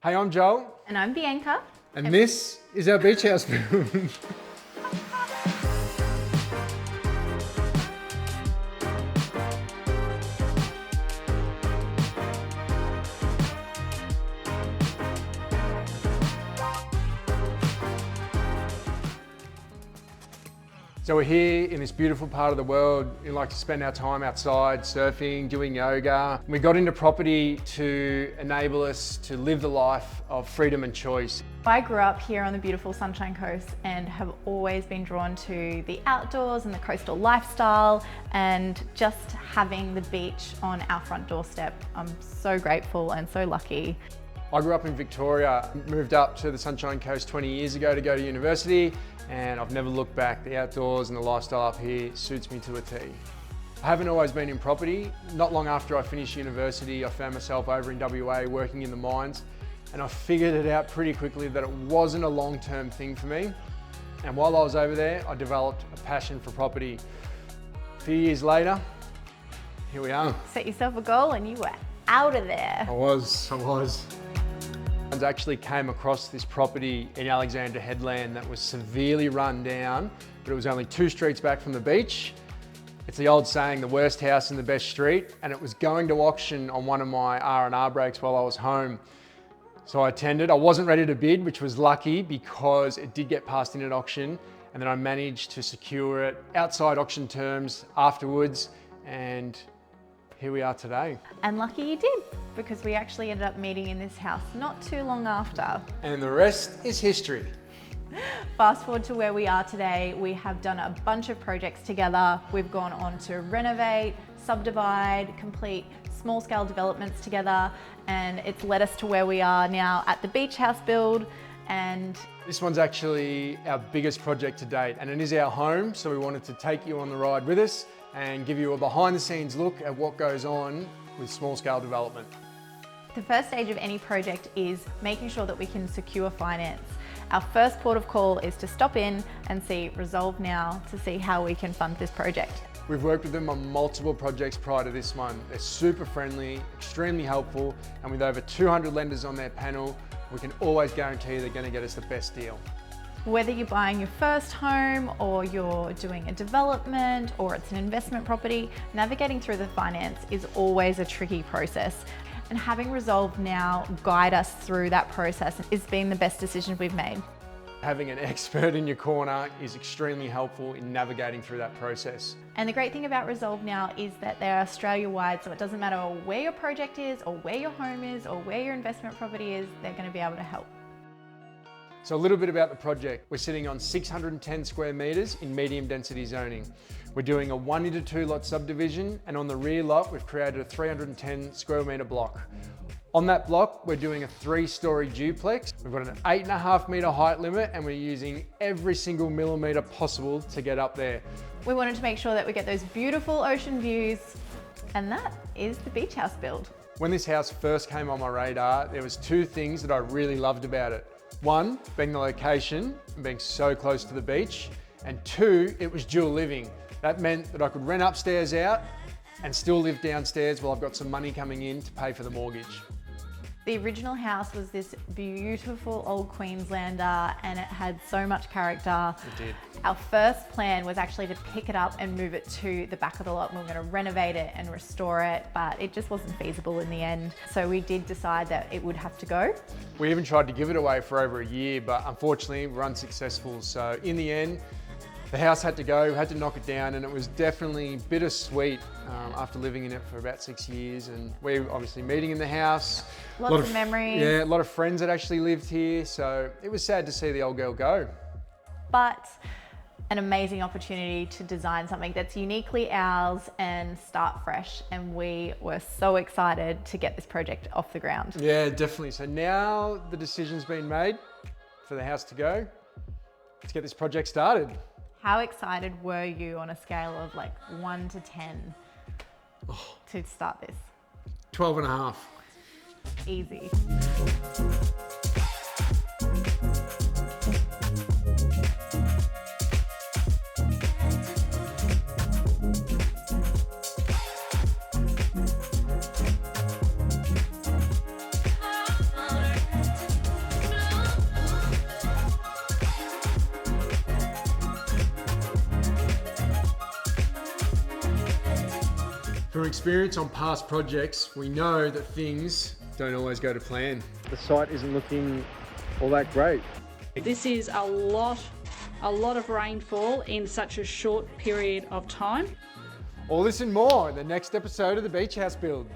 Hey, I'm Joel. And I'm Bianca. And this is our beach house build. So we're here in this beautiful part of the world. We like to spend our time outside, surfing, doing yoga. We got into property to enable us to live the life of freedom and choice. I grew up here on the beautiful Sunshine Coast and have always been drawn to the outdoors and the coastal lifestyle and just having the beach on our front doorstep. I'm so grateful and so lucky. I grew up in Victoria, moved up to the Sunshine Coast 20 years ago to go to university, and I've never looked back. The outdoors and the lifestyle up here suits me to a T. I haven't always been in property. Not long after I finished university, I found myself over in WA working in the mines, and I figured it out pretty quickly that it wasn't a long-term thing for me. And while I was over there, I developed a passion for property. A few years later, here we are. Set yourself a goal and you were out of there. I was. I actually came across this property in Alexandra Headland that was severely run down, but it was only 2 streets back from the beach. It's the old saying, the worst house in the best street, and it was going to auction on one of my R&R breaks while I was home. So I attended. I wasn't ready to bid, which was lucky because it did get passed in at auction, and then I managed to secure it outside auction terms afterwards, and here we are today. And lucky you did, because we actually ended up meeting in this house not too long after. And the rest is history. Fast forward to where we are today, we have done a bunch of projects together. We've gone on to renovate, subdivide, complete small scale developments together, and it's led us to where we are now at the beach house build. And this one's actually our biggest project to date, and it is our home, so we wanted to take you on the ride with us and give you a behind the scenes look at what goes on with small scale development. The first stage of any project is making sure that we can secure finance. Our first port of call is to stop in and see Resolve Now to see how we can fund this project. We've worked with them on multiple projects prior to this one. They're super friendly, extremely helpful, and with over 200 lenders on their panel, we can always guarantee they're going to get us the best deal. Whether you're buying your first home or you're doing a development or it's an investment property, navigating through the finance is always a tricky process. And having Resolve Now guide us through that process has been the best decision we've made. Having an expert in your corner is extremely helpful in navigating through that process. And the great thing about Resolve Now is that they're Australia-wide, so it doesn't matter where your project is or where your home is or where your investment property is, they're going to be able to help. So a little bit about the project. We're sitting on 610 square metres in medium density zoning. We're doing a 1 into 2 lot subdivision, and on the rear lot, we've created a 310 square metre block. On that block, we're doing a 3-storey duplex. We've got an 8.5 metre height limit, and we're using every single millimetre possible to get up there. We wanted to make sure that we get those beautiful ocean views, and that is the beach house build. When this house first came on my radar, there was 2 things that I really loved about it. 1, being the location and being so close to the beach, and 2, it was dual living. That meant that I could rent upstairs out and still live downstairs while I've got some money coming in to pay for the mortgage. The original house was this beautiful old Queenslander and it had so much character. It did. Our first plan was actually to pick it up and move it to the back of the lot. We were going to renovate it and restore it, but it just wasn't feasible in the end. So we did decide that it would have to go. We even tried to give it away for over a year, but unfortunately we're unsuccessful. So in the end, the house had to go, we had to knock it down, and it was definitely bittersweet after living in it for about 6 years. And we're obviously meeting in the house. Lots of memories. Yeah, a lot of friends that actually lived here. So it was sad to see the old girl go. But an amazing opportunity to design something that's uniquely ours and start fresh. And we were so excited to get this project off the ground. Yeah, definitely. So now the decision's been made for the house to go. Let's get this project started. How excited were you on a scale of like 1 to 10 to start this? 12 and a half. Easy. From experience on past projects, we know that things don't always go to plan. The site isn't looking all that great. This is a lot of rainfall in such a short period of time. All this and more in the next episode of the Beach House Build.